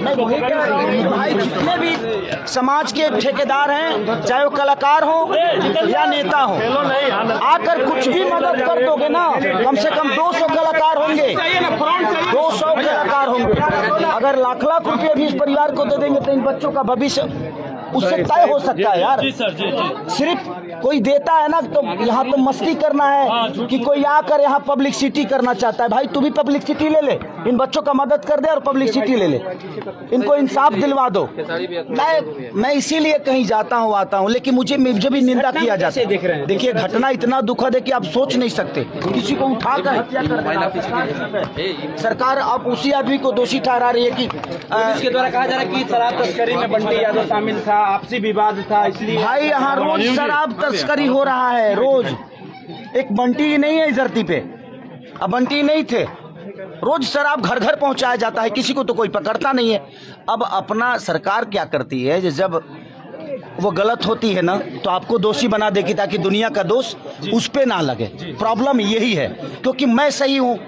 मैं वही कह रहा हूँ भाई, जितने भी समाज के ठेकेदार हैं, चाहे वो कलाकार हो या नेता हो, आकर कुछ भी मदद कर दोगे ना, कम से कम 200 कलाकार होंगे, 200 कलाकार होंगे। अगर लाख लाख रुपए भी इस परिवार को दे देंगे तो इन बच्चों का भविष्य उससे तय हो सकता है यार। सिर्फ कोई देता है ना तो यहाँ तो मस्ती करना है कि कोई आकर यहाँ पब्लिसिटी करना चाहता है। भाई तू भी पब्लिसिटी ले ले, इन बच्चों का मदद कर दे और पब्लिसिटी ले ले, इनको इंसाफ दिलवा दो। मैं इसीलिए कहीं जाता हूँ आता हूँ, लेकिन मुझे भी निंदा किया जाता है। देखिए घटना इतना दुखद है कि आप सोच नहीं सकते, किसी को उठाकर हत्या कर देना। सरकार अब उसी आदमी को दोषी ठहरा रही है कि इसके द्वारा कहा जा रहा है कि शराब तस्करी में बंटी यादव शामिल था, आपसी विवाद था, इसलिए भाई यहाँ रोज शराब तस्करी हो रहा है, रोज। एक बंटी ही नहीं है इस धरती पे, अब बंटी नहीं थे, रोज शराब घर घर पहुंचाया जाता है, किसी को तो कोई पकड़ता नहीं है। अब अपना सरकार क्या करती है, जब वो गलत होती है ना तो आपको दोषी बना देगी ताकि दुनिया का दोष उस पे ना लगे। प्रॉब्लम यही है, क्योंकि मैं सही हूँ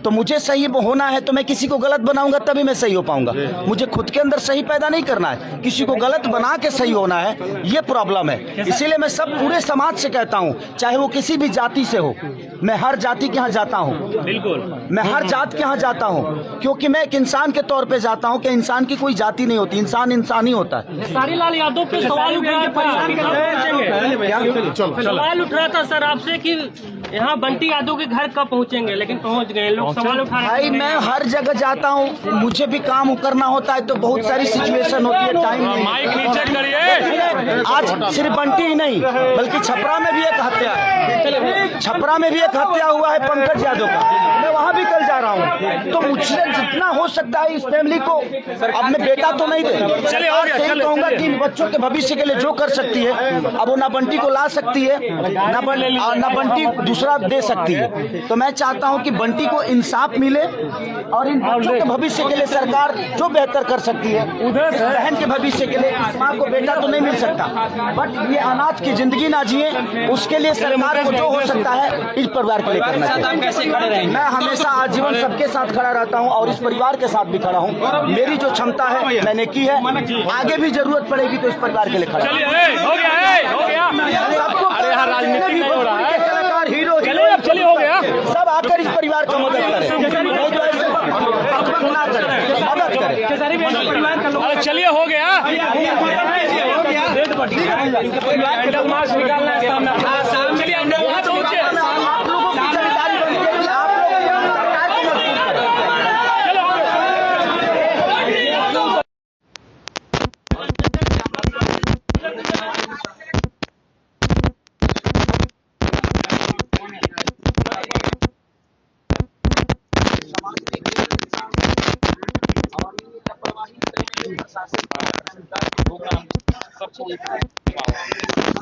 तो मुझे सही होना है, तो मैं किसी को गलत बनाऊंगा तभी मैं सही हो पाऊंगा। मुझे खुद के अंदर सही पैदा नहीं करना है, किसी को गलत बना के सही होना है, ये प्रॉब्लम है। इसीलिए मैं सब पूरे समाज से कहता हूँ, चाहे वो किसी भी जाति से हो, मैं हर जाति के यहाँ जाता हूँ, बिल्कुल मैं हर जात के यहाँ जाता हूँ, क्योंकि मैं एक इंसान के तौर पे जाता हूँ कि इंसान की कोई जाति नहीं होती, इंसान इंसान ही होता है। खेसारी लाल यादव पे सवाल उठ रहा था सर आपसे कि यहाँ बंटी यादव के घर कब पहुँचेंगे, लेकिन पहुँच गए लोग। सवाल उठा रहे भाई मैं हर जगह जाता हूँ, मुझे भी काम करना होता है तो बहुत सारी सिचुएशन होती है, टाइम नहीं। आज सिर्फ बंटी ही नहीं बल्कि छपरा में भी एक हत्या है, छपरा में भी एक हत्या हुआ है पंकज यादव का, मैं वहाँ भी कल जा रहा हूँ। तो मुझसे जितना हो सकता है इस फैमिली को, अब मैं बेटा तो नहीं दे कहूँगा कि इन बच्चों के भविष्य के लिए जो कर सकती है, अब वो ना बंटी को ला सकती है ना बंटी दूसरा दे सकती है। तो मैं चाहता हूँ कि बंटी को इंसाफ मिले और इन बच्चों के भविष्य के लिए सरकार जो बेहतर कर सकती है, इस बहन के भविष्य के लिए, माँ को बेटा तो नहीं मिल सकता बट ये अनाथ की जिंदगी ना जिए, उसके लिए सरकार को जो हो सकता है इस परिवार के लिए करना चाहिए। मैं हमेशा आजीवन सबके साथ खड़ा रहता हूँ और इस परिवार के साथ भी खड़ा हूँ। मेरी जो क्षमता है मैंने की है, आगे भी जरूरत पड़ेगी तो इस परिवार के लिए खड़ा सबको कलाकार हीरो हो गया सब आकर इस परिवार का मदद करें, ना करें, मदद करें। चलिए हो गया आप लोगों की जिम्मेदारी बनती है कि आप लोग